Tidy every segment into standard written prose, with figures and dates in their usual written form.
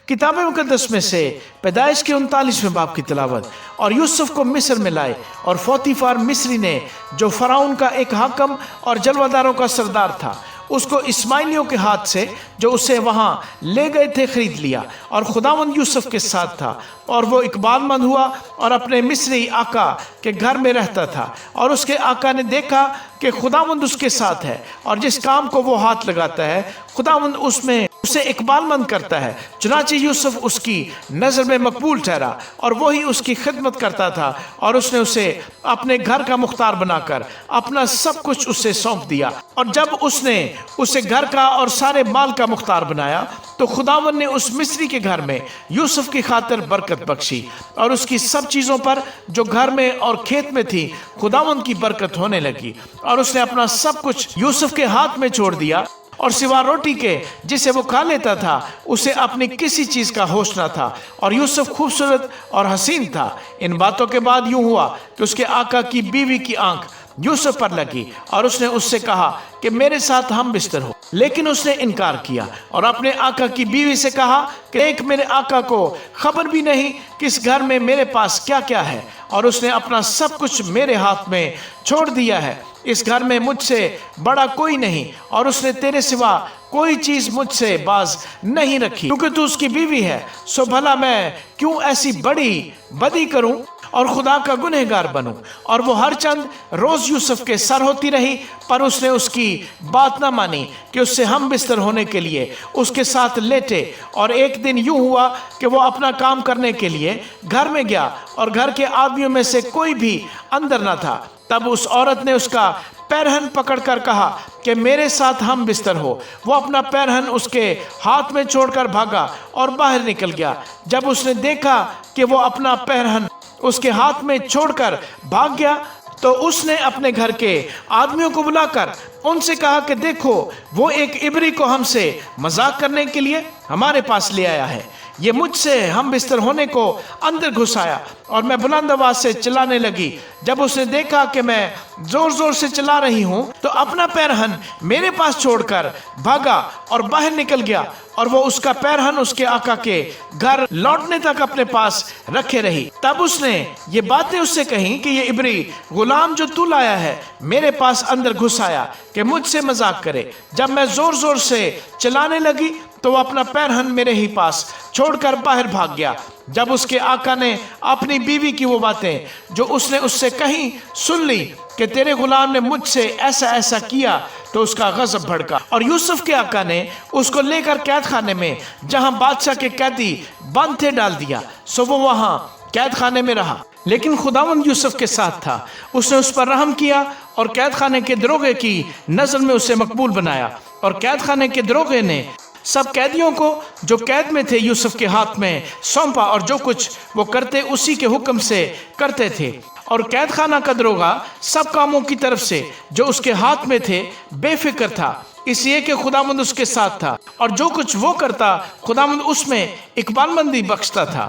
किताब मुकद्दस में से पैदाइश के 39वें बाब की तिलावत। और यूसुफ को मिस्र में लाए, और पोतीफर मिस्री ने, जो फराउन का एक हाकम और जलवादारों का सरदार था, उसको इस्माइलियों के हाथ से जो उसे वहाँ ले गए थे खरीद लिया। और खुदावंद यूसुफ के साथ था, और वो इकबालमंद हुआ और अपने मिस्री आका के घर में रहता था। और उसके आका ने देखा कि खुदावंद उसके साथ है, और जिस काम को वो हाथ लगाता है खुदावंद उसमें उसे इकबालमंद करता है। चुनांचे यूसुफ उसकी नज़र में मकबूल ठहरा, और वही उसकी खिदमत करता था। और उसने उसे अपने घर का मुख्तार बनाकर अपना सब कुछ उससे सौंप दिया। और जब उसने उसे घर का और सारे माल का मुख्तार बनाया, तो खुदावंद ने उस मिस्री के घर में यूसुफ की खातिर बरकत बख्शी, और उसकी सब चीज़ों पर जो घर में और खेत में थी खुदावंद की बरकत होने लगी। और उसने अपना सब कुछ यूसुफ के हाथ में छोड़ दिया, और सिवा रोटी के जिसे वो खा लेता था उसे अपनी किसी चीज़ का होश न था। और यूसुफ खूबसूरत और हसीन था। इन बातों के बाद यूं हुआ कि उसके आका की बीवी की आंख यूसुफ पर लगी, और उसने उससे कहा कि मेरे साथ हम बिस्तर हो। लेकिन उसने इनकार किया, और अपने आका की बीवी से कहा कि एक मेरे आका को खबर भी नहीं कि इस घर में मेरे पास क्या क्या है, और उसने अपना सब कुछ मेरे हाथ में छोड़ दिया है। इस घर में मुझसे बड़ा कोई नहीं, और उसने तेरे सिवा कोई चीज़ मुझसे बाज नहीं रखी, क्योंकि तू उसकी बीवी है। सो भला मैं क्यों ऐसी बड़ी बदी करूं और खुदा का गुनहगार बनूं। और वो हर चंद रोज़ यूसुफ के सर होती रही, पर उसने उसकी बात ना मानी कि उससे हम बिस्तर होने के लिए उसके साथ लेटे। और एक दिन यूं हुआ कि वो अपना काम करने के लिए घर में गया, और घर के आदमियों में से कोई भी अंदर न था। तब उस औरत ने उसका पैरहन पकड़कर कहा कि मेरे साथ हम बिस्तर हो। वो अपना पैरहन उसके हाथ में छोड़कर भागा और बाहर निकल गया। जब उसने देखा कि वो अपना पैरहन उसके हाथ में छोड़कर भाग गया, तो उसने अपने घर के आदमियों को बुलाकर उनसे कहा कि देखो, वो एक इब्री को हमसे मजाक करने के लिए हमारे पास ले आया है। ये मुझसे हम बिस्तर होने को अंदर घुस आया, और मैं बुलंद आवाज से चिल्लाने लगी। जब उसने देखा कि मैं जोर जोर से चिल्ला रही हूँ, तो अपना पैरहन मेरे पास छोड़कर भागा और बाहर निकल गया। और वो उसका पैरहन उसके आका के घर लौटने तक अपने पास रखे रही। तब उसने ये बातें उससे कही कि ये इब्री गुलाम जो तू लाया है मेरे पास अंदर घुस आया कि मुझसे मजाक करे। जब मैं जोर जोर से चिल्लाने लगी, तो वो अपना पैरहन मेरे ही पास छोड़कर बाहर भाग गया। जब उसके आका ने अपनी बीवी की वो बातें जो उसने उससे कही सुन ली कि तेरे गुलाम ने मुझसे ऐसा ऐसा किया, तो उसका गज़ब भड़का। और यूसुफ के आका ने उसको लेकर कैद खाने में, जहां बादशाह के कैदी बंद थे, डाल दिया। सो वो वहां कैद खाने में रहा। लेकिन खुदावंद यूसुफ के साथ था। उसने उस पर रहम किया, और कैद खाने के दरोगे की नज़र में उसे मकबूल बनाया। और कैद खाने के दरोगे ने सब कैदियों को जो कैद में थे यूसुफ के हाथ में सौंपा, और जो कुछ वो करते उसी के हुक्म से करते थे। और कैद खाना का दरोगा सब कामों की तरफ से जो उसके हाथ में थे बेफिक्र था, इसलिए कि खुदावंद उसके साथ था, और जो कुछ वो करता खुदावंद उसमें इकबालमंदी बख्शता था।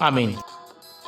आमीन।